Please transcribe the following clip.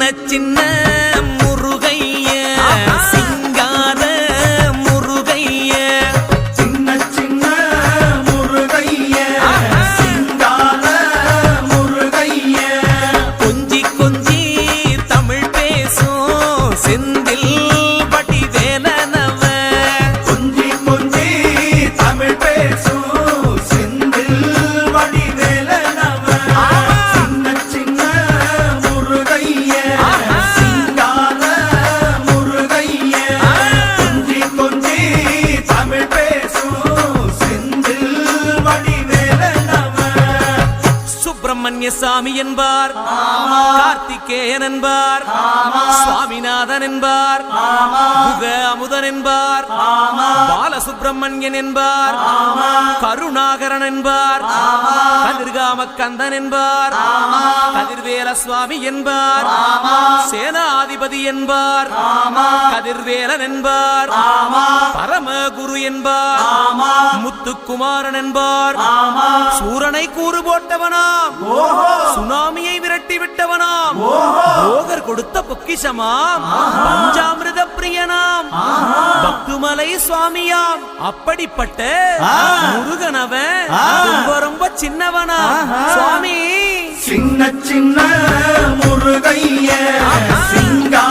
சின்ன முருகைய சிங்கார முருகைய சின்ன சின்ன முருகைய சிங்கார முருகைய கொஞ்சி கொஞ்சி தமிழ் பேசும் செந்தில் பட்டி வேலனவ கொஞ்சி கொஞ்சி தமிழ் பேசும் செந்தில் படி வேலனவ சின்ன சின்ன முருகைய சிங்கார முருகைய கொஞ்சி கொஞ்சி தமிழ் பேசும் செந்தில் படி வேலனவ சுப்பிரமணிய சாமி என்பார் கார்த்திகேயன் என்பார் சுவாமிநாதன் என்பார் குக அமுதன் என்பார் பாலசுப்பிரமணியன் என்பார் கருணாகரன் என்பார் கதிர்காம கந்தன் என்பார் கதிர்வேல சுவாமி என்பார் சேனாதிபதி என்பார் கதிர்வேலன் என்பார் பரமகுரு என்பார் முத்துக்குமாரன் என்பார் சூரனை கூறு போட்டவனாம் சுனாமியை விரட்டி விட்டவனாம் போகர் கொடுத்த பொக்கிஷமாம் பஞ்சாமிர்த பிரியனாம் பக்துமலை சுவாமியாம் அப்படிப்பட்ட முருகனவன் ரொம்ப ரொம்ப சின்னவனா சுவாமி சின்ன சின்ன முருகைய சிங்கா